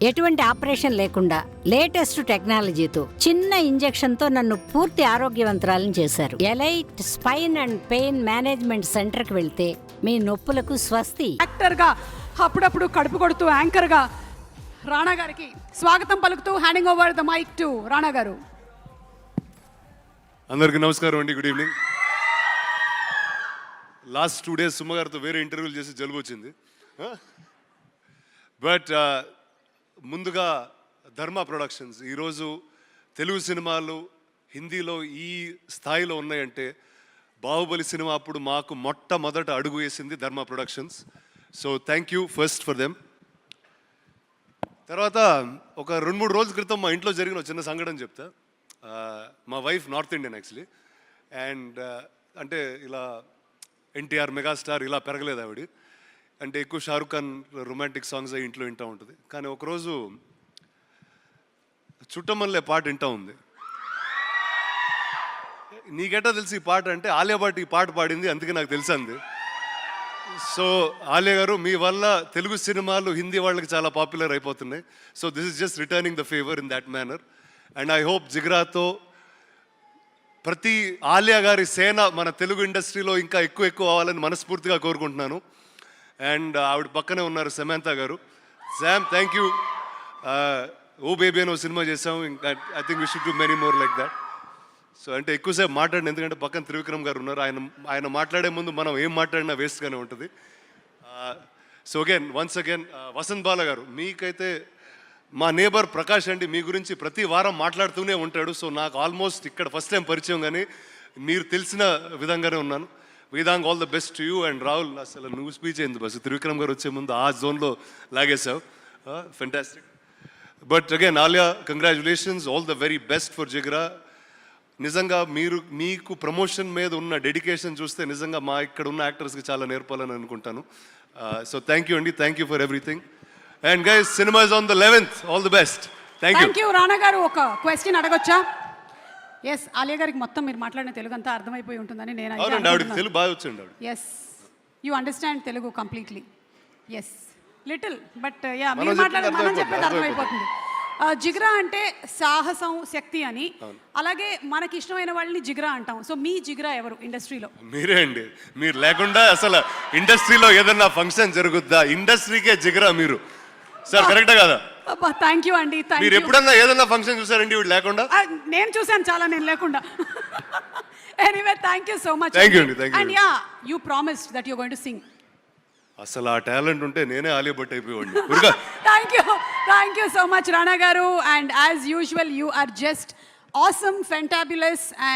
ఎటువంటి ఆపరేషన్ లేకుండా లేటెస్ట్ టెక్నాలజీతో చిన్న ఇంజెక్షన్ తో నన్ను పూర్తి ఆరోగ్యవంతురాలను చేశారు. Elite spine and pain management centre కి వెళ్తే మీ నొప్పులకు స్వస్తి. యాక్టర్ గా అప్పుడప్పుడు కడుపు కొడుతూ యాంకర్ గా రాణా గారికి స్వాగతం పలుకుతూ handing over the mike to Rana గారు. అందరికీ నమస్కారం అండి, good evening. Last 2 days Suma గారితో వేరే ఇంటర్వ్యూలు చేసి జలుబు వచ్చింది. బట్ ముందుగా ధర్మ ప్రొడక్షన్స్ ఈరోజు తెలుగు సినిమాలు హిందీలో ఈ స్థాయిలో ఉన్నాయంటే బాహుబలి సినిమా అప్పుడు మాకు మొట్టమొదట అడుగు వేసింది ధర్మ productions. So thank you first for them. తర్వాత ఒక 2-3 రోజుల క్రితం మా ఇంట్లో జరిగిన ఒక చిన్న సంఘటన చెప్తా. మా wife north Indian actually, and అంటే ఇలా ఎన్టీఆర్ మెగాస్టార్ ఇలా పెరగలేదు ఆవిడ. అంటే ఎక్కువ షారుఖ్ ఖాన్ రొమాంటిక్ సాంగ్స్ అవి ఇంట్లో వింటూ ఉంటుంది. కానీ ఒకరోజు చుట్టమల్లే పాట వింటూ ఉంది. నీకెట్టా తెలిసి ఈ పాట అంటే ఆలియా భట్ ఈ పాట పాడింది, అందుకే నాకు తెలిసింది. సో ఆలియా గారు, మీ వల్ల తెలుగు సినిమాలు హిందీ వాళ్ళకి చాలా పాపులర్ అయిపోతున్నాయి. So this is just returning the favour in that manner. And I hope జిగ్రాతో ప్రతి ఆలియా గారి సేన మన తెలుగు ఇండస్ట్రీలో ఇంకా ఎక్కువ అవ్వాలని మనస్ఫూర్తిగా కోరుకుంటున్నాను. అండ్ ఆవిడ పక్కనే ఉన్నారు సమంత గారు. Sam, thank you. Oh baby అని ఒక సినిమా చేసాము. ఇంకా I think we should do many more like that. So అంటే ఎక్కువసేపు మాట్లాడిన, ఎందుకంటే పక్కన త్రివిక్రమ్ గారు ఉన్నారు. ఆయన మాట్లాడే ముందు మనం ఏం మాట్లాడినా వేస్ట్గానే ఉంటుంది. సో వన్స్ అగైన్ వసంత్ బాల గారు, మీకైతే మా నేబర్ ప్రకాష్ అండి మీ గురించి ప్రతి వారం మాట్లాడుతూనే ఉంటాడు. సో నాకు ఆల్మోస్ట్ ఇక్కడ ఫస్ట్ టైం పరిచయం, కానీ మీరు తెలిసిన విధంగానే ఉన్నాను. Vedang, all the best to you. And Rahul, అసలు నువ్వు స్పీచ్ అయింది బస్ త్రివిక్రమ్ గారు వచ్చే ముందు ఆ జోన్లో లాగేసావు. Fantastic. But again Alia, congratulations, all the very best for Jigra. నిజంగా మీకు ప్రమోషన్ మీద ఉన్న డెడికేషన్ చూస్తే నిజంగా మా ఇక్కడ ఉన్న యాక్టర్స్కి చాలా నేర్పాలని అనుకుంటాను. సో థ్యాంక్ యూ అండి, thank you for everything. And guys, cinema is on the 11th. All the best. Thank you. Rana గారు, ఒక క్వశ్చన్ అడగొచ్చా? ఎస్, ఆలియా గారికి మొత్తం మీరు మాట్లాడిన తెలుగు అంతా అర్థమైపోయి ఉంటుందని నేను తెలుగు బాగా వచ్చింది. Yes, you understand Telugu completely. Yes, little, but yeah మీరు మాట్లాడే మనం చెప్పేది అర్థమైపోతుంది. జిగ్రా అంటే సాహసం, శక్తి అని. అలాగే మనకి ఇష్టమైన వాళ్ళని జిగ్రా అంటాం. సో మీ జిగ్రా ఎవరు ఇండస్ట్రీలో? మీరే అండి. మీరు లేకుండా అసలు ఇండస్ట్రీలో ఏదన్నా ఫంక్షన్ జరుగుద్దా? ఇండస్ట్రీకే జిగ్రా మీరు. సార్ కరెక్టా కదా? థ్యాంక్ యూ అండి. మీరు ఎప్పుడన్నా ఏదన్నా ఫంక్షన్ చూసారండి వీడు లేకుండా? నేను చూసాను చాలా, నేను లేకుండా. Anyway, thank you so much. Thank you అండి. And yeah, you promised that you going to sing. అసలు ఆ టాలెంట్ ఉంటే నేనే ఆలియా భట్ అయిపోయాడు. Thank you so much Rana గారు. And as usual, you are just awesome, fantabulous. And